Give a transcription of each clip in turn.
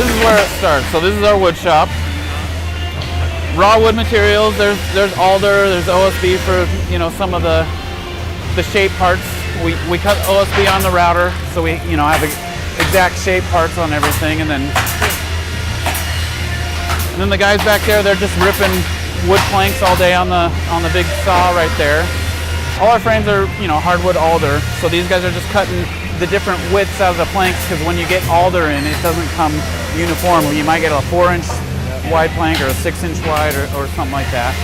This is where it starts. So this is our wood shop. Raw wood materials. There's alder. There's OSB for some of the shape parts. We cut OSB on the router, so we have exact shape parts on everything, and then the guys back there, they're just ripping wood planks all day on the big saw right there. All our frames are hardwood alder, so these guys are just cutting the different widths out of the planks, because when you get alder in, it doesn't come uniform. You might get a 4-inch wide plank or a 6-inch wide or something like that.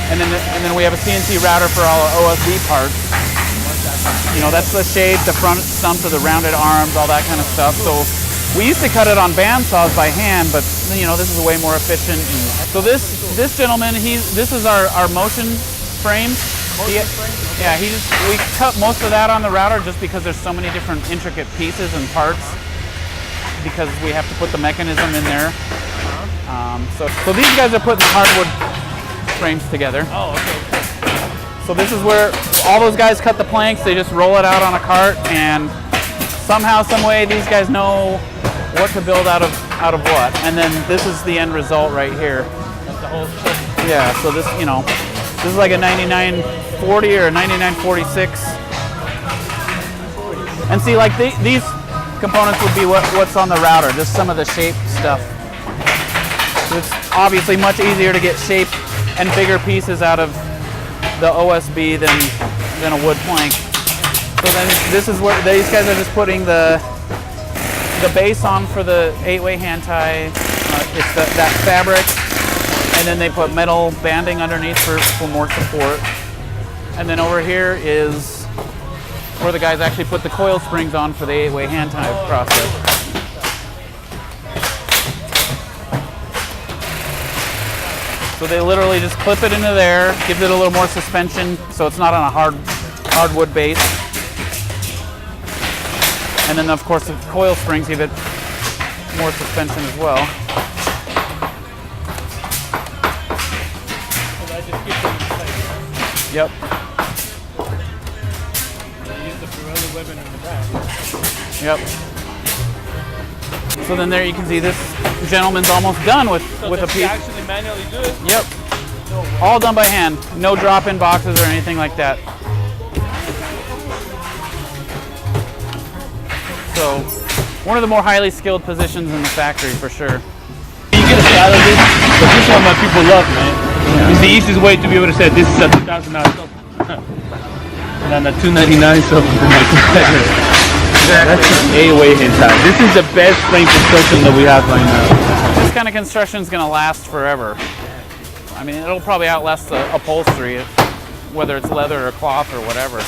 And then we have a CNC router for all our OSB parts. That's the shape, the front stump to the rounded arms, all that kind of stuff. So we used to cut it on band saws by hand, but this is way more efficient. So this gentleman, this is our motion frame. We cut most of that on the router just because there's so many different intricate pieces and parts, because we have to put the mechanism in there. So these guys are putting hardwood frames together. Oh, okay. So this is where all those guys cut the planks. They just roll it out on a cart, and somehow, some way, these guys know what to build out of what. And then this is the end result right here. That's the whole ship. Yeah. So this is like a 9940 or a 9946. And see, like these components would be what's on the router, just some of the shape stuff. It's obviously much easier to get shape and bigger pieces out of the OSB than a wood plank. So then this is where these guys are just putting the base on for the 8-way hand tie. It's that fabric, and then they put metal banding underneath for more support. And then over here is where the guys actually put the coil springs on for the 8-way hand tie process. So they literally just clip it into there, gives it a little more suspension so it's not on a hardwood base. And then of course the coil springs give it more suspension as well. So that just keeps it in place. Yep. Use the Pirelli webbing in the back. Yep. So then there you can see this gentleman's almost done with a piece. So actually manually do it? Yep. All done by hand. No drop-in boxes or anything like that. So one of the more highly skilled positions in the factory for sure. You get a shot of this, but this one my people love, man. Yeah. It's the easiest way to be able to say this is a $2,000 soap. And then the $299 soap is my competitor. That's an 8-way hand tie. This is the best frame construction that we have right now. This kind of construction is going to last forever. I mean, it'll probably outlast the upholstery, whether it's leather or cloth or whatever.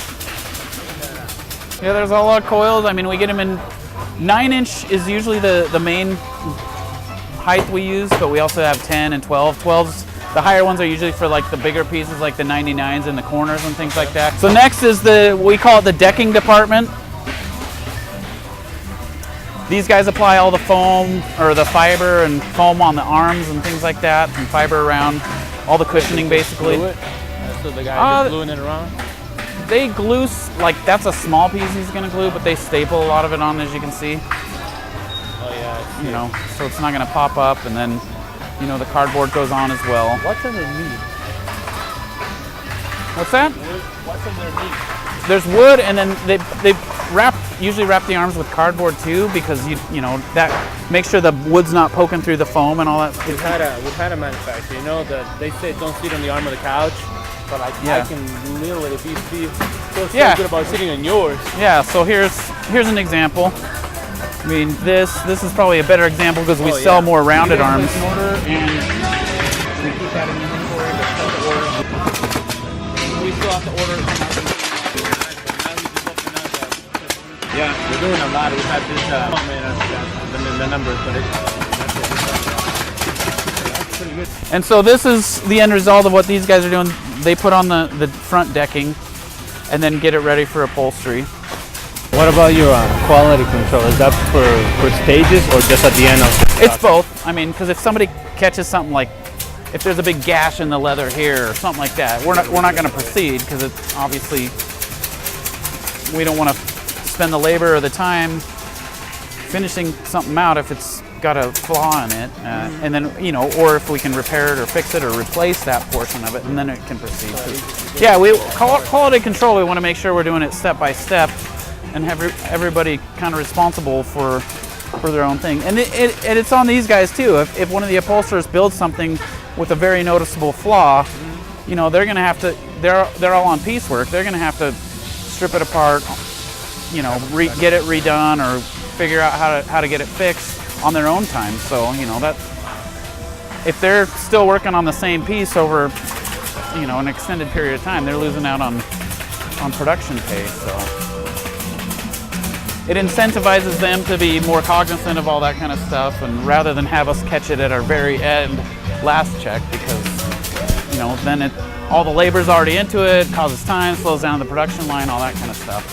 Yeah, there's a lot of coils. I mean, we get them in 9-inch is usually the main height we use, but we also have 10 and 12. 12s, the higher ones are usually for like the bigger pieces, like the 99s in the corners and things like that. So next is we call it the decking department. These guys apply all the foam or the fiber and foam on the arms and things like that, and fiber around all the cushioning basically. Glue it? So the guy is gluing it around? They glue, like that's a small piece he's gonna glue, but they staple a lot of it on, as you can see. Oh yeah. So it's not gonna pop up, and then the cardboard goes on as well. What's underneath? What's that? What's underneath? There's wood, and then they usually wrap the arms with cardboard too, because that makes sure the wood's not poking through the foam and all that. We've had a manufacturer, that they say don't sit on the arm of the couch, but I can literally feel so good about sitting on yours. Yeah. So here's an example. I mean, this is probably a better example because we sell more rounded arms. And we keep that in inventory, but we still have to order. Yeah, we're doing a lot. We've had this, the numbers, but it's pretty good. And so this is the end result of what these guys are doing. They put on the front decking and then get it ready for upholstery. What about your quality control? Is that for stages or just at the end of the process? It's both. I mean, because if somebody catches something like, if there's a big gash in the leather here or something like that, we're not going to proceed, because it's obviously, we don't want to spend the labor or the time finishing something out if it's got a flaw in it, and then or if we can repair it or fix it or replace that portion of it, and then it can proceed. Yeah, we quality control. We want to make sure we're doing it step by step, and have everybody kind of responsible for their own thing. And it's on these guys too. If one of the upholsterers builds something with a very noticeable flaw, they're gonna have to. They're all on piecework. They're gonna have to strip it apart, get it redone, or figure out how to get it fixed on their own time. So that if they're still working on the same piece over an extended period of time, they're losing out on production pay. So it incentivizes them to be more cognizant of all that kind of stuff, and rather than have us catch it at our very end last check, because then all the labor's already into it, causes time, slows down the production line, all that kind of stuff.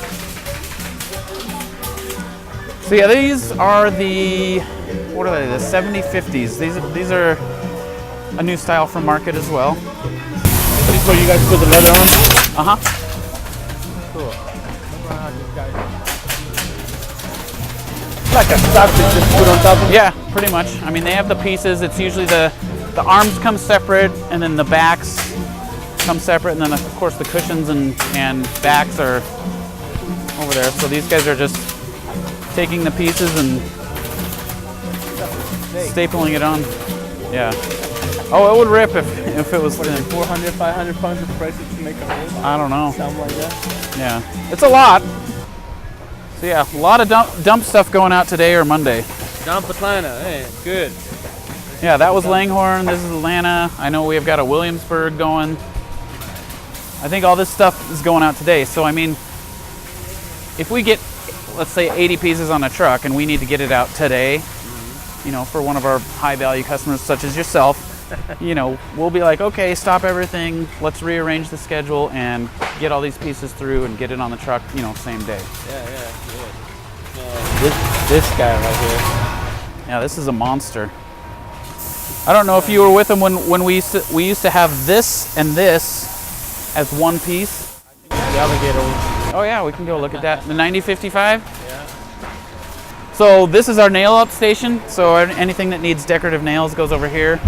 So yeah, these are the 70-50s. These are a new style from market as well. This is where you guys put the leather on? Cool. Like a stock that just put on top of it? Yeah, pretty much. I mean, they have the pieces. It's usually the arms come separate, and then the backs come separate, and then of course the cushions and backs are over there. So these guys are just taking the pieces and stapling it on. Yeah. Oh, it would rip if it was thin. 400, 500 pounds of prices to make a hole? I don't know. Something like that? Yeah. It's a lot. So yeah, a lot of dump stuff going out today or Monday. Dump Atlanta, hey, good. Yeah, that was Langhorne, this is Atlanta. I know we've got a Williamsburg going. I think all this stuff is going out today. So I mean, if we get, let's say 80 pieces on a truck and we need to get it out today, for one of our high value customers such as yourself, we'll be like, okay, stop everything, let's rearrange the schedule and get all these pieces through and get it on the truck, same day. Yeah, good. This guy right here. Yeah, this is a monster. I don't know if you were with them when we used to have this and this as one piece. The alligator. Oh yeah, we can go look at that. The 9055? Yeah. So this is our nail up station. So anything that needs decorative nails goes over here.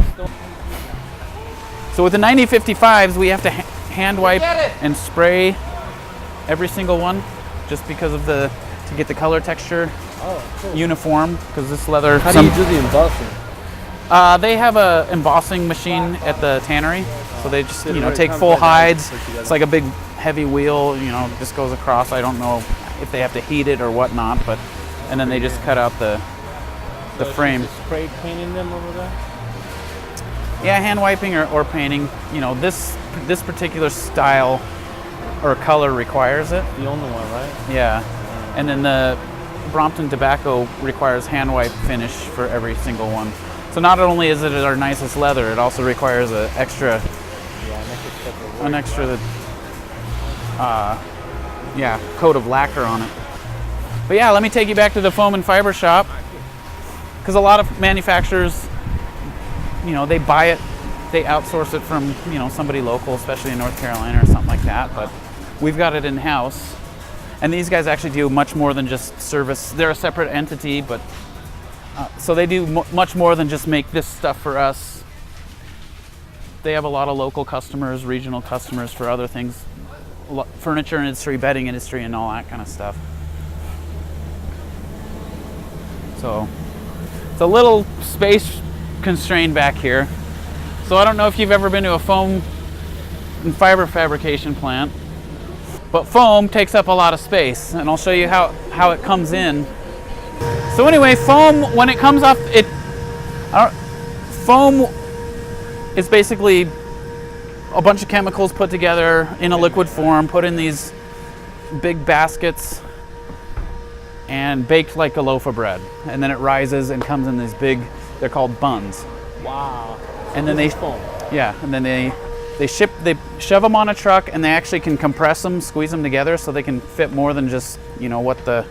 So with the 9055s, we have to hand wipe and spray every single one, just because of to get the color texture uniform. Because this leather. How do you do the embossing? They have a embossing machine at the tannery. So they just take full hides. It's like a big heavy wheel. Just goes across. I don't know if they have to heat it or whatnot, and then they just cut out the frame. Spray painting them over there? Yeah, hand wiping or painting. This particular style or color requires it. The only one, right? Yeah, and then the Brompton Tobacco requires hand wipe finish for every single one. So not only is it our nicest leather, it also requires an extra coat of lacquer on it. But yeah, let me take you back to the foam and fiber shop, because a lot of manufacturers, they buy it, they outsource it from somebody local, especially in North Carolina or something like that. But we've got it in house, and these guys actually do much more than just service. They're a separate entity, but so they do much more than just make this stuff for us. They have a lot of local customers, regional customers for other things, furniture industry, bedding industry, and all that kind of stuff. So it's a little space constrained back here. So I don't know if you've ever been to a foam and fiber fabrication plant, but foam takes up a lot of space, and I'll show you how it comes in. So anyway, foam, when it comes off, foam is basically a bunch of chemicals put together in a liquid form, put in these big baskets, and baked like a loaf of bread. And then it rises and comes in these big, they're called buns. Wow. And then they shove them on a truck, and they actually can compress them, squeeze them together so they can fit more than just what the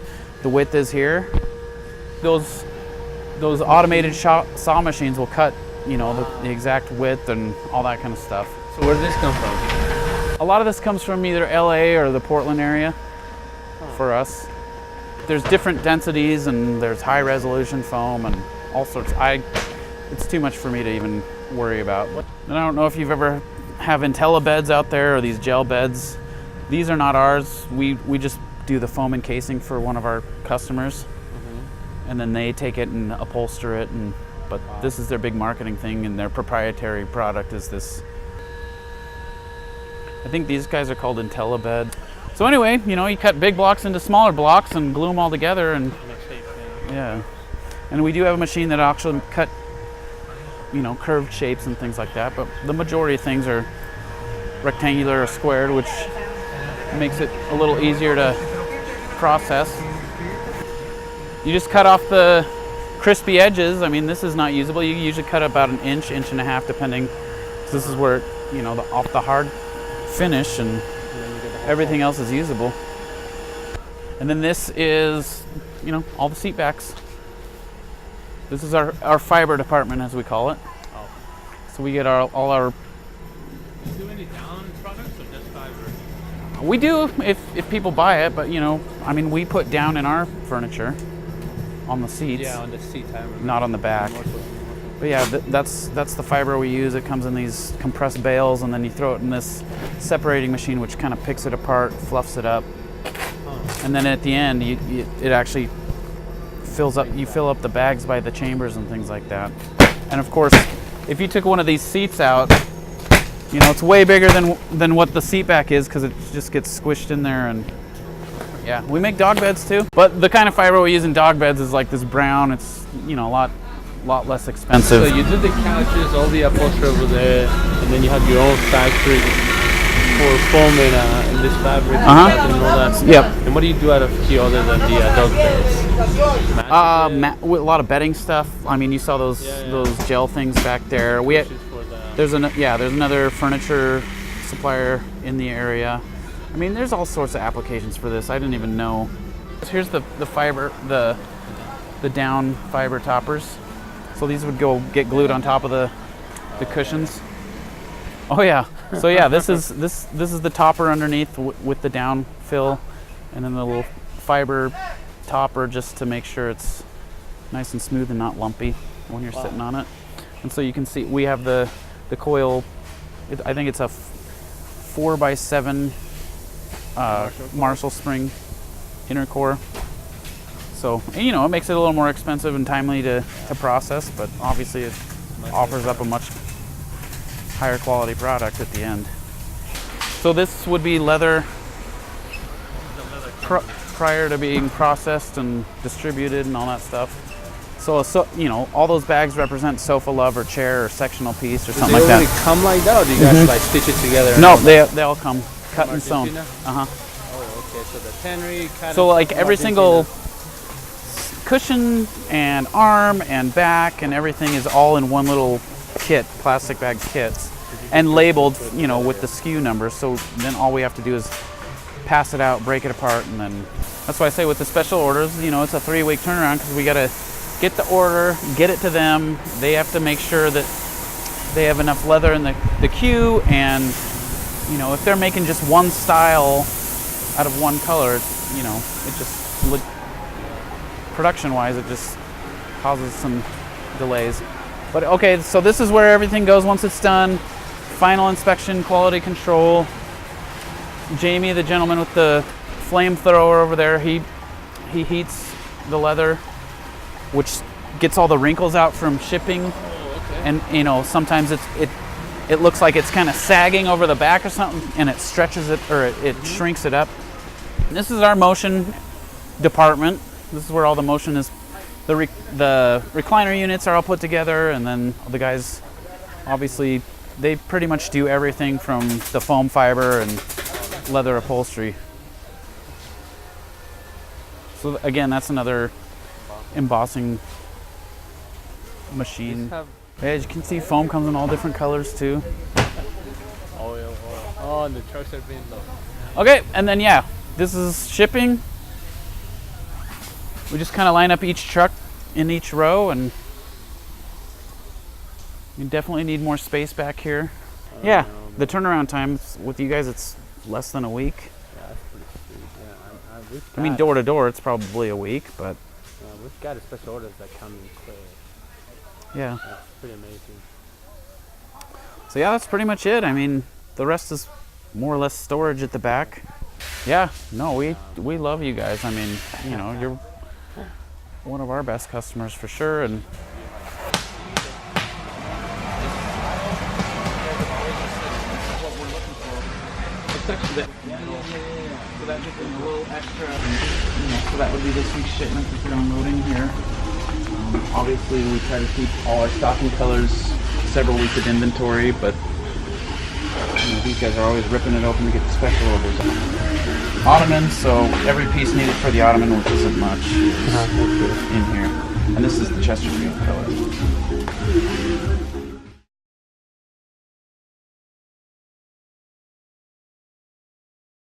width is here. Those automated saw machines will cut the exact width and all that kind of stuff. So where did this come from? A lot of this comes from either LA or the Portland area for us. there's different densities, and there's high resolution foam and all sorts. It's too much for me to even worry about. And I don't know if you've ever have IntelliBeds out there, or these gel beds. These are not ours. We just do the foam encasing for one of our customers, and then they take it and upholster it. But this is their big marketing thing, and their proprietary product is this. I think these guys are called IntelliBed. So anyway, you cut big blocks into smaller blocks and glue them all together, and yeah. And we do have a machine that actually cut, curved shapes and things like that. But the majority of things are rectangular or squared, which makes it a little easier to process. You just cut off the crispy edges. I mean, this is not usable. You usually cut about an inch and a half, depending. This is where, off the hard finish, and everything else is usable. And then this is, all the seat backs. This is our fiber department, as we call it. Oh. So we get all our. Do you do any down products or just fiber? We do if people buy it, but we put down in our furniture on the seats. Yeah, on the seat. Not on the back. But yeah, that's the fiber we use. It comes in these compressed bales, and then you throw it in this separating machine, which kind of picks it apart, fluffs it up, and then at the end, it actually fills up. You fill up the bags by the chambers and things like that. And of course, if you took one of these seats out, it's way bigger than what the seat back is, because it just gets squished in there. And yeah, we make dog beds too. But the kind of fiber we use in dog beds is like this brown. It's a lot less expensive. So you do the couches, all the upholstery over there, and then you have your own factory for foam and this fabric and all that. Yep. And what do you do out of here other than the dog beds? A lot of bedding stuff. I mean, you saw those gel things back there. There's another furniture supplier in the area. I mean, there's all sorts of applications for this. I didn't even know. Here's the fiber, the down fiber toppers. So these would get glued on top of the cushions. Oh yeah. So yeah, this is the topper underneath with the down fill, and then the little fiber topper just to make sure it's nice and smooth and not lumpy when you're sitting on it. And so you can see we have the coil. I think it's a 4x7 Marshall spring inner core. So, it makes it a little more expensive and timely to process, but obviously it offers up a much higher quality product at the end. So this would be leather prior to being processed and distributed and all that stuff. So all those bags represent sofa love or chair or sectional piece or something like that. Do they come like that, or do you guys stitch it together? No, they all come cut and sewn. Oh, okay. So the tannery cut. So like every single cushion and arm and back and everything is all in one little kit, plastic bag kits, and labeled, with the SKU number. So then all we have to do is pass it out, break it apart, and then that's why I say with the special orders, it's a 3-week turnaround, because we got to get the order, get it to them. They have to make sure that they have enough leather in the queue, and if they're making just one style out of one color, it just production-wise, it just causes some delays. But okay, so this is where everything goes once it's done. Final inspection, quality control. Jamie, the gentleman with the flamethrower over there, he heats the leather, which gets all the wrinkles out from shipping. Oh, okay. And sometimes it looks like it's kind of sagging over the back or something, and it stretches it, or it shrinks it up. And this is our motion department. This is where all the motion is. The recliner units are all put together, and then the guys, obviously, they pretty much do everything from the foam fiber and leather upholstery. So again, that's another embossing machine. As you can see, foam comes in all different colors too. Oh, and the trucks are being low. Okay, and then yeah, this is shipping. We just kind of line up each truck in each row, and you definitely need more space back here. Yeah, the turnaround time with you guys, it's less than a week. Yeah, that's pretty sweet. Yeah, I mean, door to door, it's probably a week, but we've got special orders that come in quick. yeah. That's pretty amazing. So yeah, that's pretty much it. I mean, the rest is more or less storage at the back. Yeah, no, we love you guys. I mean, you know, you're one of our best customers for sure, and so that just a little extra, so that would be this week's shipment that they're unloading here. Obviously, we try to keep all our stocking colors several weeks of inventory, but these guys are always ripping it open to get the special orders. Ottoman, so every piece needed for the ottoman, which isn't much, is in here. And this is the Chesterfield color.